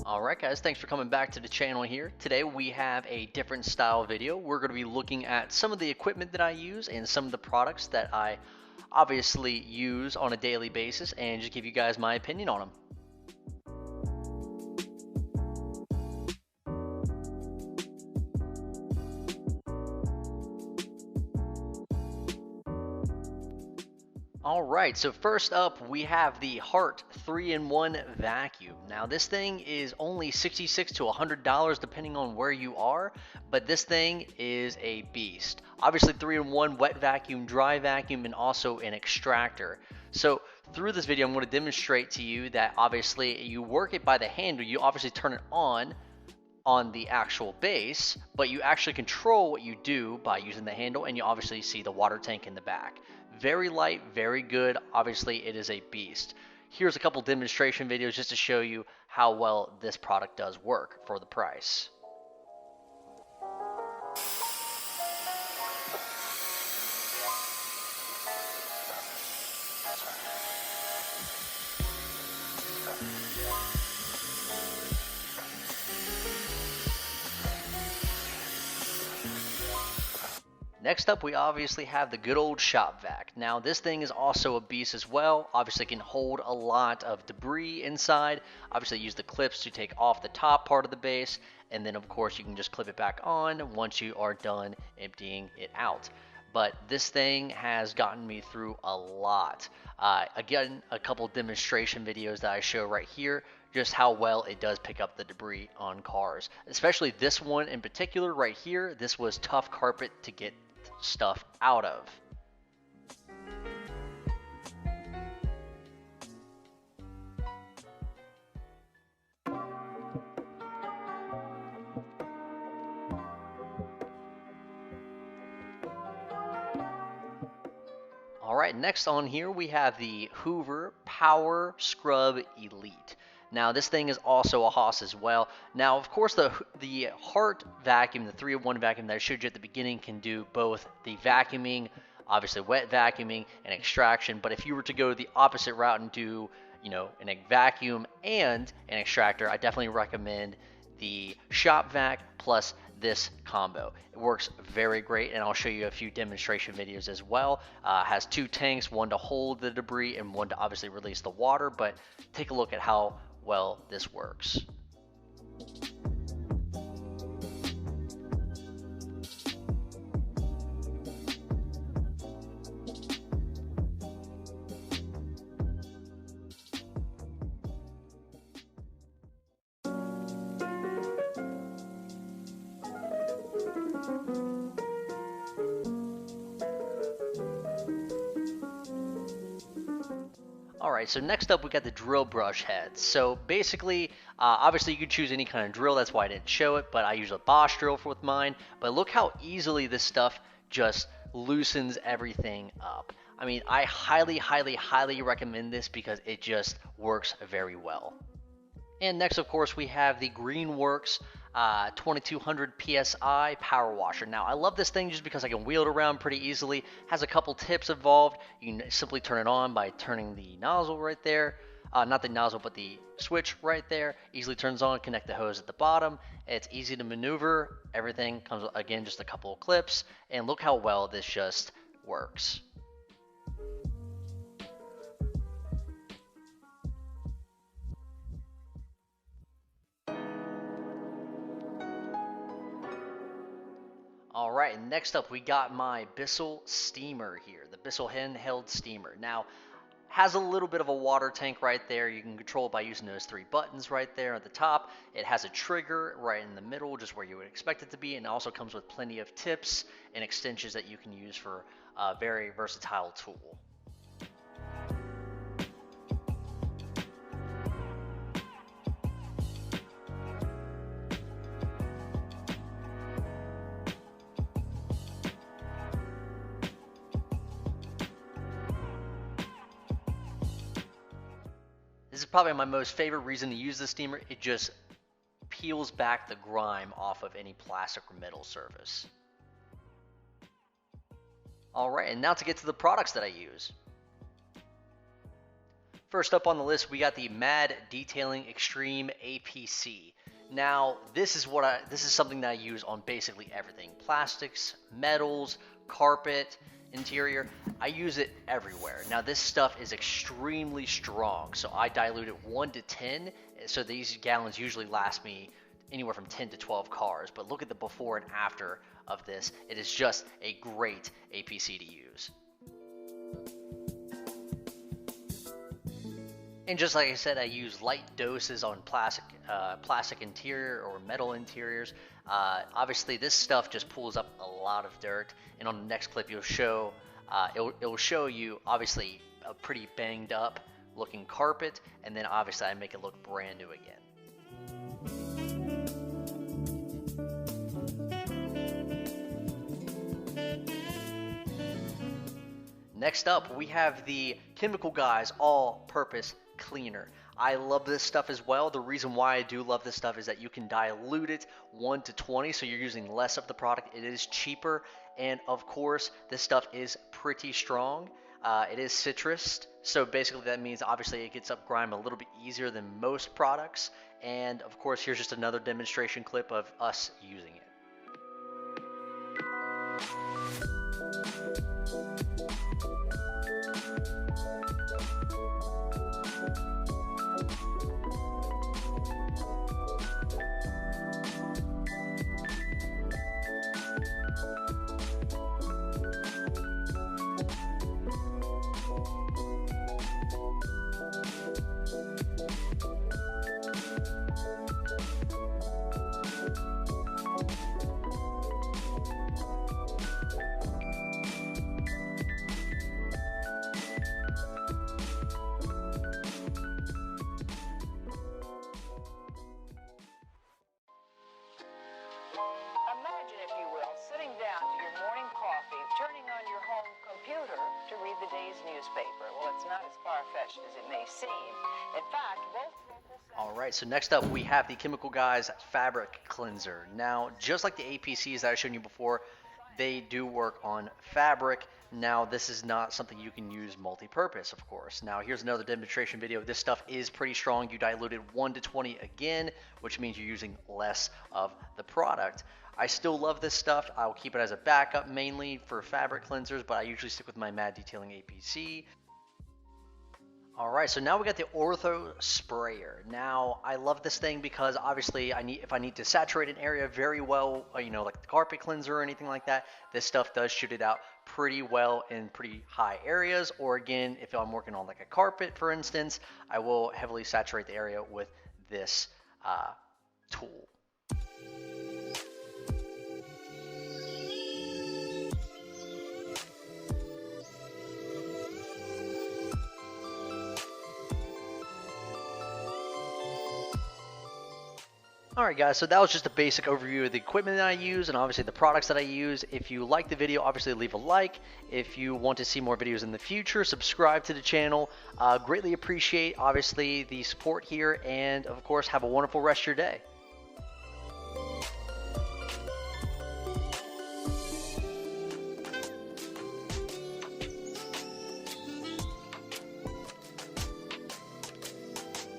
Alright guys, thanks for coming back to the channel here. Today we have a different style video. We're going to be looking at some of the equipment that I use and some of the products that I obviously use on a daily basis and just give you guys my opinion on them. Alright, so first up we have the Hart 3-in-1 vacuum. Now this thing is only $66 to $100 depending on where you are, but this thing is a beast. Obviously 3-in-1 wet vacuum, dry vacuum, and also an extractor. So through this video I'm going to demonstrate to you that obviously you work it by the handle. You obviously turn it on the actual base, but you actually control what you do by using the handle, and you obviously see the water tank in the back. Very light, very good. Obviously it is a beast. Here's a couple demonstration videos just to show you how well this product does work for the price. Next up, we obviously have the good old shop vac. Now this thing is also a beast as well. Obviously it can hold a lot of debris inside. Obviously use the clips to take off the top part of the base, and then of course you can just clip it back on once you are done emptying it out. But this thing has gotten me through a lot. Again, a couple demonstration videos that I show right here, just how well it does pick up the debris on cars. Especially this one in particular right here. This was tough carpet to get stuff out of. Alright, next on here we have the Hoover Power Scrub Elite. Now this thing is also a Haas as well. Now of course the Hart vacuum, the 3-in-1 vacuum that I showed you at the beginning, can do both the vacuuming, obviously wet vacuuming, and extraction. But if you were to go the opposite route and do, a vacuum and an extractor, I definitely recommend the shop vac plus this combo. It works very great, and I'll show you a few demonstration videos as well. Has two tanks, one to hold the debris and one to obviously release the water, but take a look at how well this works. Alright, so next up we got the drill brush heads. So basically, obviously you could choose any kind of drill, that's why I didn't show it, but I use a Bosch drill with mine. But look how easily this stuff just loosens everything up. I mean, I highly recommend this because it just works very well. And next, of course, we have the Greenworks 2200 PSI power washer. Now, I love this thing just because I can wheel it around pretty easily. Has a couple tips involved. You can simply turn it on by turning the nozzle right there. Not the nozzle, but the switch right there. Easily turns on, connect the hose at the bottom. It's easy to maneuver. Everything comes, again, just a couple of clips. And look how well this just works. Alright, next up we got my Bissel Steamer here, the Bissel handheld steamer. Now, has a little bit of a water tank right there. You can control it by using those three buttons right there at the top. It has a trigger right in the middle, just where you would expect it to be, and it also comes with plenty of tips and extensions that you can use for a very versatile tool. This is probably my most favorite reason to use the steamer. It just peels back the grime off of any plastic or metal surface. Alright, and now to get to the products that I use. First up on the list, we got the Mad Detailing Extreme APC. Now, this is something that I use on basically everything: plastics, metals, carpet, interior. I use it everywhere. Now, this stuff is extremely strong, so I dilute it 1 to 10. So these gallons usually last me anywhere from 10 to 12 cars. But look at the before and after of this. It is just a great APC to use. And just like I said, I use light doses on plastic interior or metal interiors. Obviously, this stuff just pulls up a lot of dirt. And on the next clip, it'll show you obviously a pretty banged up looking carpet, and then obviously I make it look brand new again. Next up, we have the Chemical Guys All-Purpose Cleaner. I love this stuff as well. The reason why I do love this stuff is that you can dilute it 1 to 20, so you're using less of the product. It is cheaper, and of course, this stuff is pretty strong. It is citrus, so basically that means obviously it gets up grime a little bit easier than most products. And of course, here's just another demonstration clip of us using it. Imagine, if you will, sitting down to your morning coffee, turning on your home computer to read the day's newspaper. Well, it's not as far-fetched as it may seem. In fact, both local... Alright, so next up we have the Chemical Guys Fabric Cleanser. Now, just like the APCs that I showed you before, they do work on fabric. Now, this is not something you can use multi-purpose, of course. Now, here's another demonstration video. This stuff is pretty strong. You diluted 1 to 20 again, which means you're using less of the product. I still love this stuff. I'll keep it as a backup mainly for fabric cleansers, but I usually stick with my Mad Detailing APC. Alright, so now we got the Ortho Sprayer. Now, I love this thing because obviously if I need to saturate an area very well, like the carpet cleanser or anything like that, this stuff does shoot it out pretty well in pretty high areas. Or again, if I'm working on like a carpet, for instance, I will heavily saturate the area with this tool. Alright guys, so that was just a basic overview of the equipment that I use and obviously the products that I use. If you like the video, obviously leave a like. If you want to see more videos in the future, subscribe to the channel. Greatly appreciate obviously the support here, and of course have a wonderful rest of your day.